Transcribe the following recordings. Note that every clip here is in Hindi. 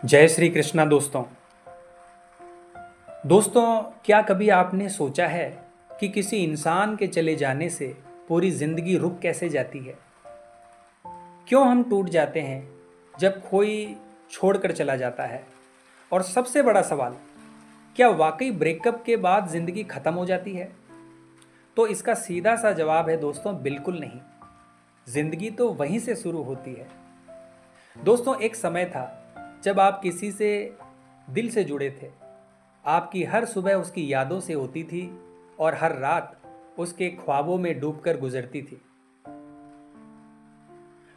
जय श्री कृष्णा दोस्तों क्या कभी आपने सोचा है कि किसी इंसान के चले जाने से पूरी जिंदगी रुक कैसे जाती है। क्यों हम टूट जाते हैं जब कोई छोड़कर चला जाता है। और सबसे बड़ा सवाल, क्या वाकई ब्रेकअप के बाद जिंदगी खत्म हो जाती है। तो इसका सीधा सा जवाब है दोस्तों, बिल्कुल नहीं। जिंदगी तो वहीं से शुरू होती है। दोस्तों, एक समय था जब आप किसी से दिल से जुड़े थे। आपकी हर सुबह उसकी यादों से होती थी और हर रात उसके ख्वाबों में डूबकर गुजरती थी।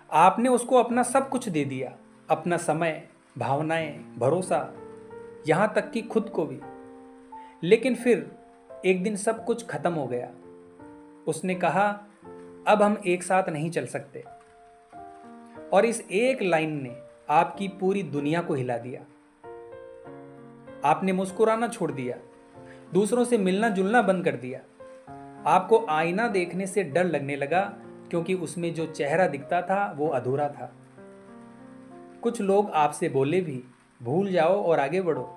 आपने उसको अपना सब कुछ दे दिया, अपना समय, भावनाएं, भरोसा, यहां तक कि खुद को भी। लेकिन फिर एक दिन सब कुछ खत्म हो गया। उसने कहा, अब हम एक साथ नहीं चल सकते। और इस एक लाइन ने आपकी पूरी दुनिया को हिला दिया। आपने मुस्कुराना छोड़ दिया, दूसरों से मिलना जुलना बंद कर दिया। आपको आईना देखने से डर लगने लगा, क्योंकि उसमें जो चेहरा दिखता था वो अधूरा था। कुछ लोग आपसे बोले भी, भूल जाओ और आगे बढ़ो।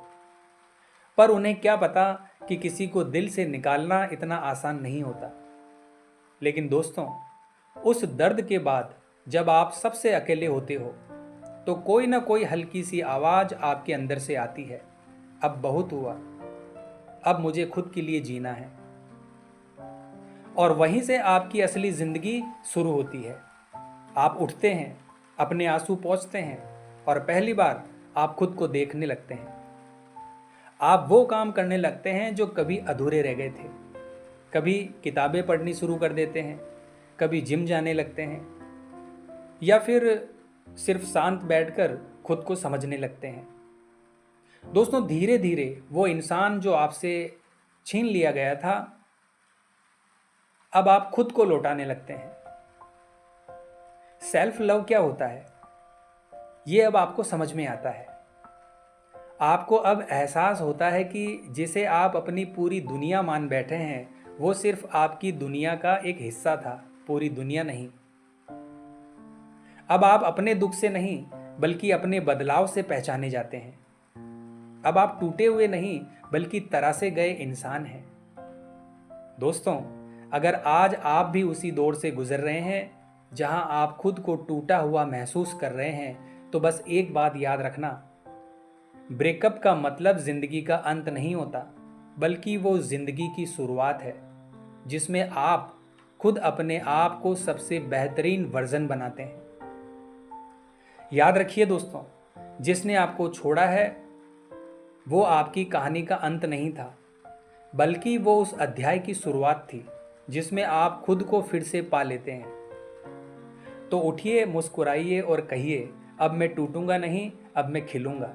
पर उन्हें क्या पता कि किसी को दिल से निकालना इतना आसान नहीं होता। लेकिन दोस्तों, उस दर्द के बाद जब आप सबसे अकेले होते हो तो कोई ना कोई हल्की सी आवाज आपके अंदर से आती है, अब बहुत हुआ, अब मुझे खुद के लिए जीना है। और वहीं से आपकी असली जिंदगी शुरू होती है। आप उठते हैं, अपने आंसू पोंछते हैं और पहली बार आप खुद को देखने लगते हैं। आप वो काम करने लगते हैं जो कभी अधूरे रह गए थे। कभी किताबें पढ़नी शुरू कर देते हैं, कभी जिम जाने लगते हैं, या फिर सिर्फ शांत बैठकर खुद को समझने लगते हैं। दोस्तों, धीरे धीरे वो इंसान जो आपसे छीन लिया गया था, अब आप खुद को लौटाने लगते हैं। सेल्फ लव क्या होता है, ये अब आपको समझ में आता है। आपको अब एहसास होता है कि जिसे आप अपनी पूरी दुनिया मान बैठे हैं, वो सिर्फ आपकी दुनिया का एक हिस्सा था, पूरी दुनिया नहीं। अब आप अपने दुख से नहीं बल्कि अपने बदलाव से पहचाने जाते हैं। अब आप टूटे हुए नहीं बल्कि तरासे गए इंसान हैं। दोस्तों, अगर आज आप भी उसी दौर से गुजर रहे हैं जहां आप खुद को टूटा हुआ महसूस कर रहे हैं, तो बस एक बात याद रखना, ब्रेकअप का मतलब जिंदगी का अंत नहीं होता, बल्कि वो जिंदगी की शुरुआत है जिसमें आप खुद अपने आप को सबसे बेहतरीन वर्जन बनाते हैं। याद रखिए दोस्तों, जिसने आपको छोड़ा है वो आपकी कहानी का अंत नहीं था, बल्कि वो उस अध्याय की शुरुआत थी जिसमें आप खुद को फिर से पा लेते हैं। तो उठिए, मुस्कुराइए और कहिए, अब मैं टूटूंगा नहीं, अब मैं खिलूंगा।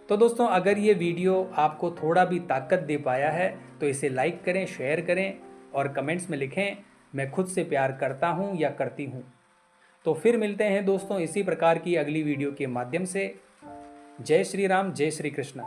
तो दोस्तों, अगर ये वीडियो आपको थोड़ा भी ताकत दे पाया है तो इसे लाइक करें, शेयर करें और कमेंट्स में लिखें, मैं खुद से प्यार करता हूँ या करती हूँ। तो फिर मिलते हैं दोस्तों इसी प्रकार की अगली वीडियो के माध्यम से। जय श्री राम, जय श्री कृष्णा।